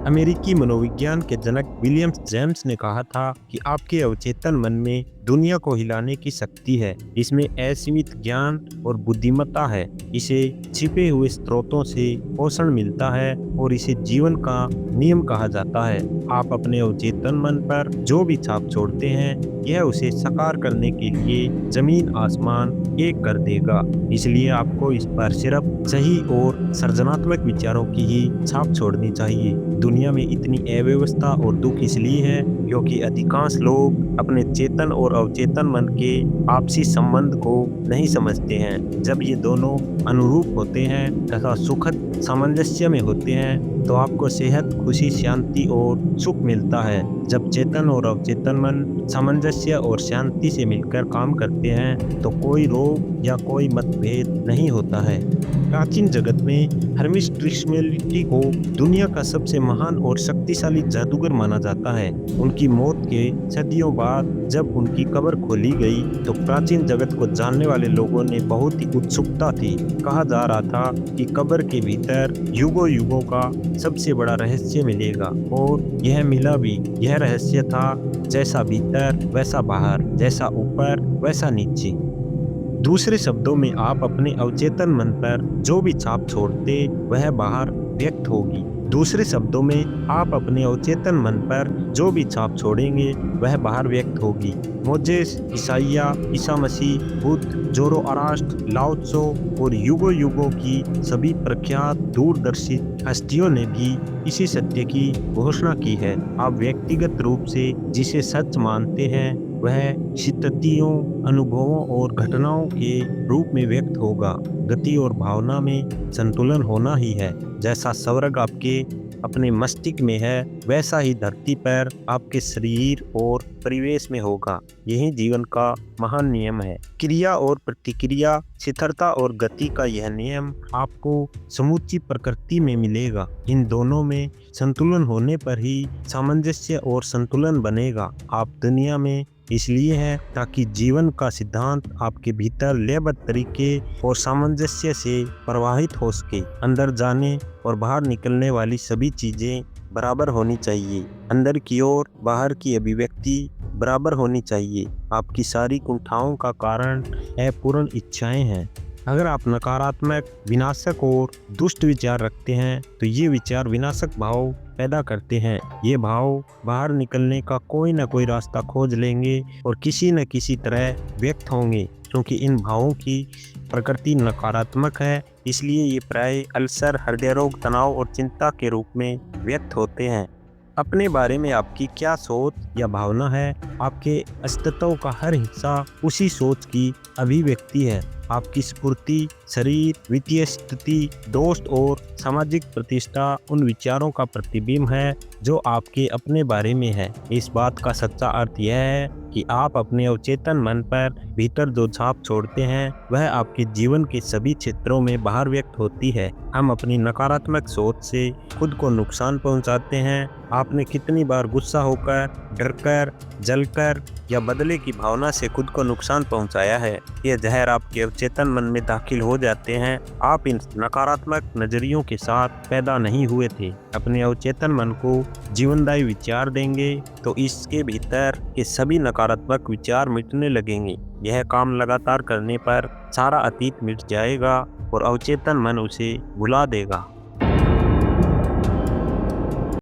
अमेरिकी मनोविज्ञान के जनक विलियम जेम्स ने कहा था कि आपके अवचेतन मन में दुनिया को हिलाने की शक्ति है। इसमें असीमित ज्ञान और बुद्धिमत्ता है। इसे छिपे हुए स्रोतों से पोषण मिलता है और इसे जीवन का नियम कहा जाता है। आप अपने अवचेतन मन पर जो भी छाप छोड़ते हैं, यह उसे साकार करने के लिए जमीन आसमान एक कर देगा। इसलिए आपको इस पर सिर्फ सही और सृजनात्मक विचारों की ही छाप छोड़नी चाहिए। दुनिया में इतनी अव्यवस्था और दुख इसलिए है क्योंकि अधिकांश लोग अपने चेतन और अवचेतन मन के आपसी संबंध को नहीं समझते हैं। जब ये दोनों अनुरूप होते हैं तथा सुखद सामंजस्य में होते हैं तो आपको सेहत, खुशी, शांति और सुख मिलता है। जब चेतन और अवचेतन मन सामंजस्य और शांति से मिलकर काम करते हैं तो कोई रोग या कोई मतभेद नहीं होता है। प्राचीन जगत में हर्मिस ट्रिस्मेलिटी को दुनिया का सबसे महान और शक्तिशाली जादूगर माना जाता है। उनकी मौत के सदियों बाद जब उनकी कब्र खोली गई तो प्राचीन जगत को जानने वाले लोगों ने बहुत ही उत्सुकता थी। कहा जा रहा था कि कब्र के भीतर युगों युगों का सबसे बड़ा रहस्य मिलेगा और यह मिला भी। यह रहस्य था जैसा भीतर वैसा बाहर, जैसा ऊपर वैसा नीचे। दूसरे शब्दों में आप अपने अवचेतन मन पर जो भी छाप छोड़ते वह बाहर व्यक्त होगी। दूसरे शब्दों में आप अपने अवचेतन मन पर जो भी छाप छोड़ेंगे वह बाहर व्यक्त होगी। मोजेस, ईसाइया, ईसा मसीह, बुद्ध, जोरो अराष्ट्र, लाओ त्सो और युगों युगों की सभी प्रख्यात दूरदर्शी हस्तियों ने भी इसी सत्य की घोषणा की है। आप व्यक्तिगत रूप से जिसे सच मानते हैं वह स्थितियों, अनुभवों और घटनाओं के रूप में व्यक्त होगा। गति और भावना में संतुलन होना ही है। जैसा स्वर्ग आपके अपने मस्तिष्क में है वैसा ही धरती पर आपके शरीर और परिवेश में होगा। यही जीवन का महान नियम है। क्रिया और प्रतिक्रिया, स्थिरता और गति का यह नियम आपको समूची प्रकृति में मिलेगा। इन दोनों में संतुलन होने पर ही सामंजस्य और संतुलन बनेगा। आप दुनिया में इसलिए है ताकि जीवन का सिद्धांत आपके भीतर लयबद्ध तरीके और सामंजस्य से प्रवाहित हो सके। अंदर जाने और बाहर निकलने वाली सभी चीजें बराबर होनी चाहिए। अंदर की ओर बाहर की अभिव्यक्ति बराबर होनी चाहिए। आपकी सारी कुंठाओं का कारण अपूर्ण इच्छाएं हैं। अगर आप नकारात्मक, विनाशक और दुष्ट विचार रखते हैं तो ये विचार विनाशक भाव पैदा करते हैं। ये भाव बाहर निकलने का कोई न कोई रास्ता खोज लेंगे और किसी न किसी तरह व्यक्त होंगे। क्योंकि इन भावों की प्रकृति नकारात्मक है, इसलिए ये प्राय अल्सर, हृदय रोग, तनाव और चिंता के रूप में व्यक्त होते हैं। अपने बारे में आपकी क्या सोच या भावना है, आपके अस्तित्व का हर हिस्सा उसी सोच की अभिव्यक्ति है। आपकी स्फूर्ति, शरीर, वित्तीय स्थिति, दोस्त और सामाजिक प्रतिष्ठा उन विचारों का प्रतिबिंब है जो आपके अपने बारे में है। इस बात का सच्चा अर्थ यह है कि आप अपने अवचेतन मन पर भीतर जो छाप छोड़ते हैं वह आपके जीवन के सभी क्षेत्रों में बाहर व्यक्त होती है। हम अपनी नकारात्मक सोच से खुद को नुकसान पहुंचाते हैं। आपने कितनी बार गुस्सा होकर, डरकर, जलकर या बदले की भावना से खुद को नुकसान पहुंचाया है? ये जहर आपके अवचेतन मन में दाखिल हो जाते हैं। आप इन नकारात्मक नजरियों के साथ पैदा नहीं हुए थे। अपने अवचेतन मन को जीवनदायी विचार देंगे तो इसके भीतर के सभी नकारात्मक विचार मिटने लगेंगे। यह काम लगातार करने पर सारा अतीत मिट जाएगा और अवचेतन मन उसे भुला देगा।